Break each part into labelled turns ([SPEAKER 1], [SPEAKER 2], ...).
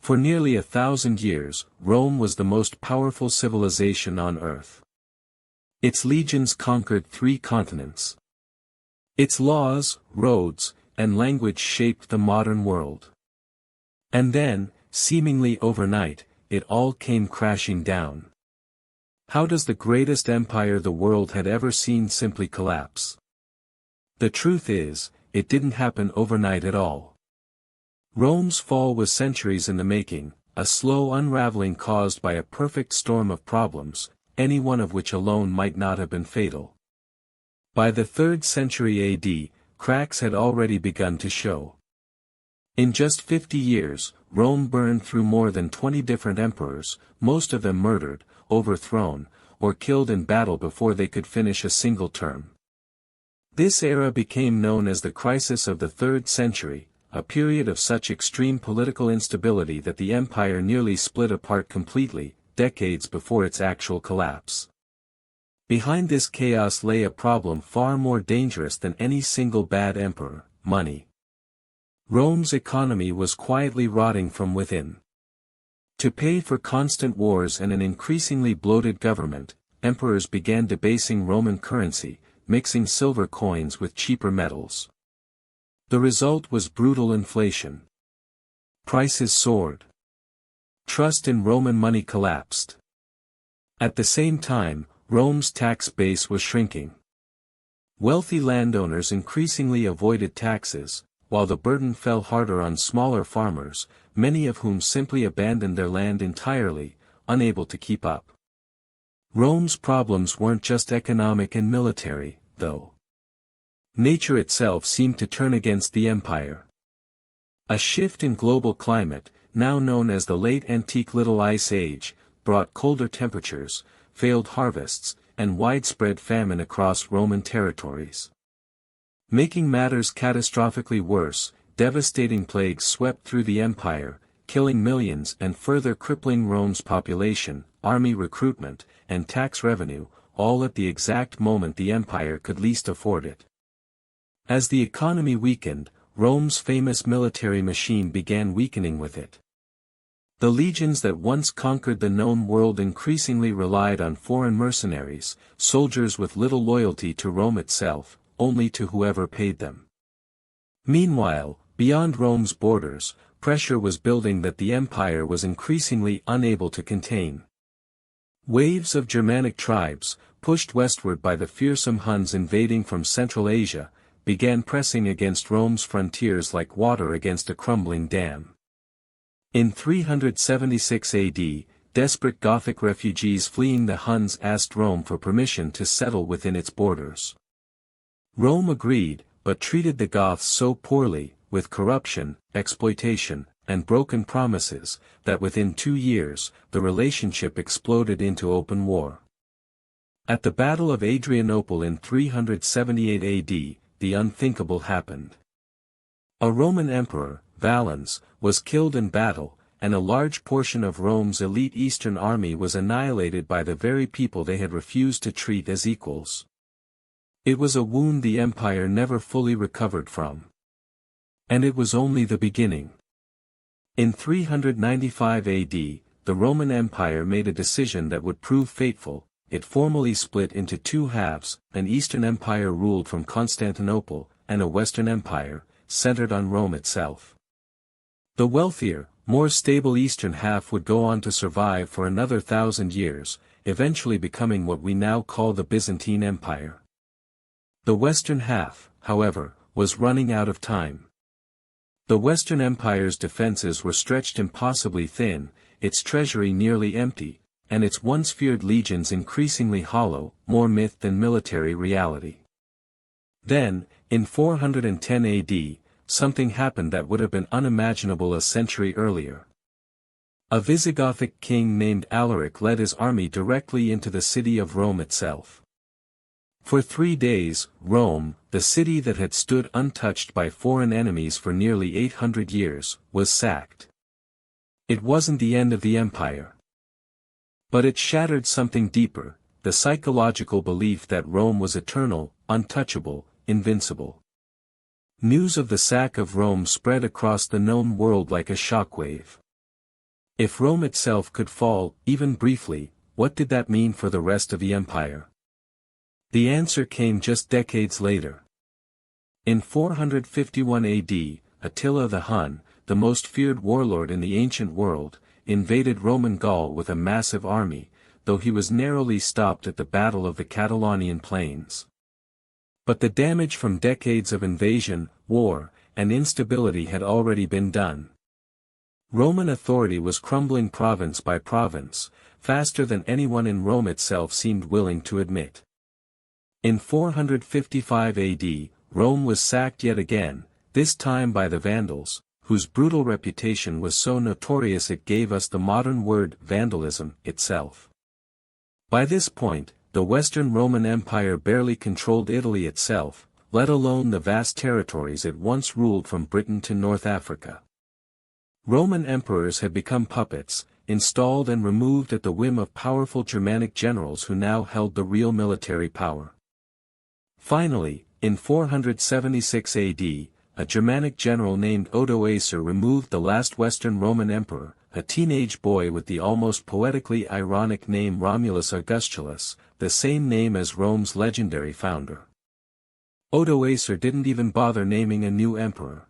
[SPEAKER 1] For nearly 1,000 years, Rome was the most powerful civilization on earth. Its legions conquered 3 continents. Its laws, roads, and language shaped the modern world. And then, seemingly overnight, it all came crashing down. How does the greatest empire the world had ever seen simply collapse? The truth is, it didn't happen overnight at all. Rome's fall was centuries in the making, a slow unraveling caused by a perfect storm of problems, any one of which alone might not have been fatal. By the 3rd century AD, cracks had already begun to show. In just 50 years, Rome burned through more than 20 different emperors, most of them murdered, overthrown, or killed in battle before they could finish a single term. This era became known as the crisis of the 3rd century, a period of such extreme political instability that the empire nearly split apart completely, decades before its actual collapse. Behind this chaos lay a problem far more dangerous than any single bad emperor: money. Rome's economy was quietly rotting from within. To pay for constant wars and an increasingly bloated government, emperors began debasing Roman currency, mixing silver coins with cheaper metals. The result was brutal inflation. Prices soared. Trust in Roman money collapsed. At the same time, Rome's tax base was shrinking. Wealthy landowners increasingly avoided taxes, while the burden fell harder on smaller farmers, many of whom simply abandoned their land entirely, unable to keep up. Rome's problems weren't just economic and military, though. Nature itself seemed to turn against the empire. A shift in global climate, now known as the Late Antique Little Ice Age, brought colder temperatures, failed harvests, and widespread famine across Roman territories. Making matters catastrophically worse, devastating plagues swept through the empire, killing millions and further crippling Rome's population, army recruitment, and tax revenue, all at the exact moment the empire could least afford it. As the economy weakened, Rome's famous military machine began weakening with it. The legions that once conquered the known world increasingly relied on foreign mercenaries, soldiers with little loyalty to Rome itself, only to whoever paid them. Meanwhile, beyond Rome's borders, pressure was building that the empire was increasingly unable to contain. Waves of Germanic tribes, pushed westward by the fearsome Huns invading from Central Asia, began pressing against Rome's frontiers like water against a crumbling dam. In 376 AD, desperate Gothic refugees fleeing the Huns asked Rome for permission to settle within its borders. Rome agreed, but treated the Goths so poorly, with corruption, exploitation, and broken promises, that within 2 years, the relationship exploded into open war. At the Battle of Adrianople in 378 AD, the unthinkable happened. A Roman emperor, Valens, was killed in battle, and a large portion of Rome's elite eastern army was annihilated by the very people they had refused to treat as equals. It was a wound the empire never fully recovered from. And it was only the beginning. In 395 AD, the Roman Empire made a decision that would prove fateful. It formally split into 2 halves, an Eastern Empire ruled from Constantinople, and a Western Empire, centered on Rome itself. The wealthier, more stable Eastern half would go on to survive for another 1,000 years, eventually becoming what we now call the Byzantine Empire. The Western half, however, was running out of time. The Western Empire's defenses were stretched impossibly thin, its treasury nearly empty, and its once feared legions increasingly hollow, more myth than military reality. Then, in 410 AD, something happened that would have been unimaginable a century earlier. A Visigothic king named Alaric led his army directly into the city of Rome itself. For 3 days, Rome, the city that had stood untouched by foreign enemies for nearly 800 years, was sacked. It wasn't the end of the empire. But it shattered something deeper, the psychological belief that Rome was eternal, untouchable, invincible. News of the sack of Rome spread across the known world like a shockwave. If Rome itself could fall, even briefly, what did that mean for the rest of the empire? The answer came just decades later. In 451 AD, Attila the Hun, the most feared warlord in the ancient world, invaded Roman Gaul with a massive army, though he was narrowly stopped at the Battle of the Catalonian Plains. But the damage from decades of invasion, war, and instability had already been done. Roman authority was crumbling province by province, faster than anyone in Rome itself seemed willing to admit. In 455 AD, Rome was sacked yet again, this time by the Vandals, whose brutal reputation was so notorious it gave us the modern word vandalism itself. By this point, the Western Roman Empire barely controlled Italy itself, let alone the vast territories it once ruled from Britain to North Africa. Roman emperors had become puppets, installed and removed at the whim of powerful Germanic generals who now held the real military power. Finally, in 476 AD, a Germanic general named Odoacer removed the last Western Roman emperor, a teenage boy with the almost poetically ironic name Romulus Augustulus, the same name as Rome's legendary founder. Odoacer didn't even bother naming a new emperor.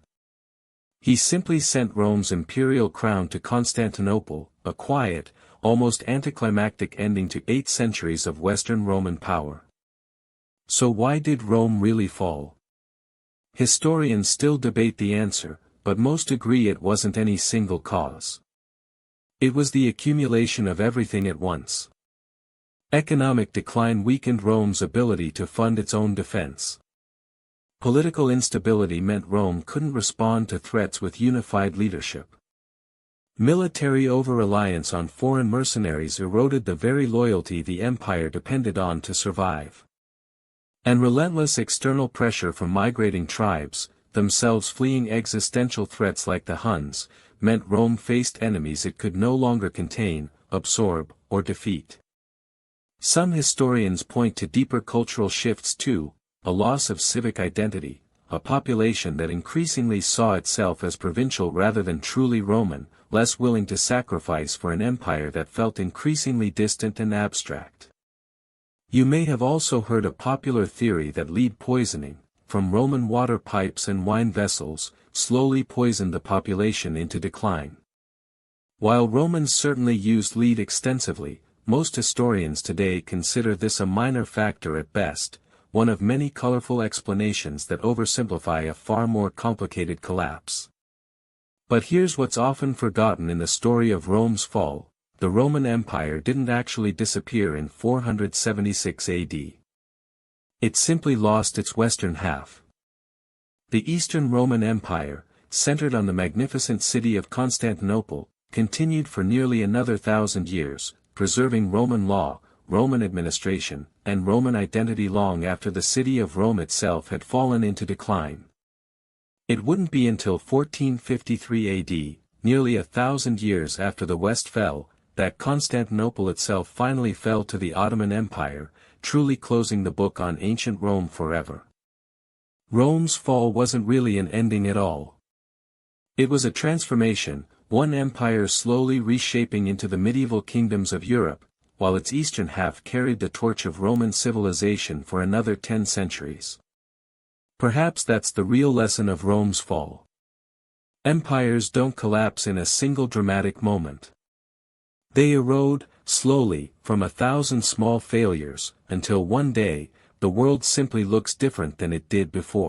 [SPEAKER 1] He simply sent Rome's imperial crown to Constantinople, a quiet, almost anticlimactic ending to 8 centuries of Western Roman power. So why did Rome really fall? Historians still debate the answer, but most agree it wasn't any single cause. It was the accumulation of everything at once. Economic decline weakened Rome's ability to fund its own defense. Political instability meant Rome couldn't respond to threats with unified leadership. Military over-reliance on foreign mercenaries eroded the very loyalty the empire depended on to survive. And relentless external pressure from migrating tribes, themselves fleeing existential threats like the Huns, meant Rome faced enemies it could no longer contain, absorb, or defeat. Some historians point to deeper cultural shifts too, a loss of civic identity, a population that increasingly saw itself as provincial rather than truly Roman, less willing to sacrifice for an empire that felt increasingly distant and abstract. You may have also heard a popular theory that lead poisoning, from Roman water pipes and wine vessels, slowly poisoned the population into decline. While Romans certainly used lead extensively, most historians today consider this a minor factor at best, one of many colorful explanations that oversimplify a far more complicated collapse. But here's what's often forgotten in the story of Rome's fall: the Roman Empire didn't actually disappear in 476 AD. It simply lost its western half. The Eastern Roman Empire, centered on the magnificent city of Constantinople, continued for nearly another 1,000 years, preserving Roman law, Roman administration, and Roman identity long after the city of Rome itself had fallen into decline. It wouldn't be until 1453 AD, nearly 1,000 years after the West fell, that Constantinople itself finally fell to the Ottoman Empire, truly closing the book on ancient Rome forever. Rome's fall wasn't really an ending at all. It was a transformation, one empire slowly reshaping into the medieval kingdoms of Europe, while its eastern half carried the torch of Roman civilization for another 10 centuries. Perhaps that's the real lesson of Rome's fall. Empires don't collapse in a single dramatic moment. They erode, slowly, from 1,000 small failures, until one day, the world simply looks different than it did before.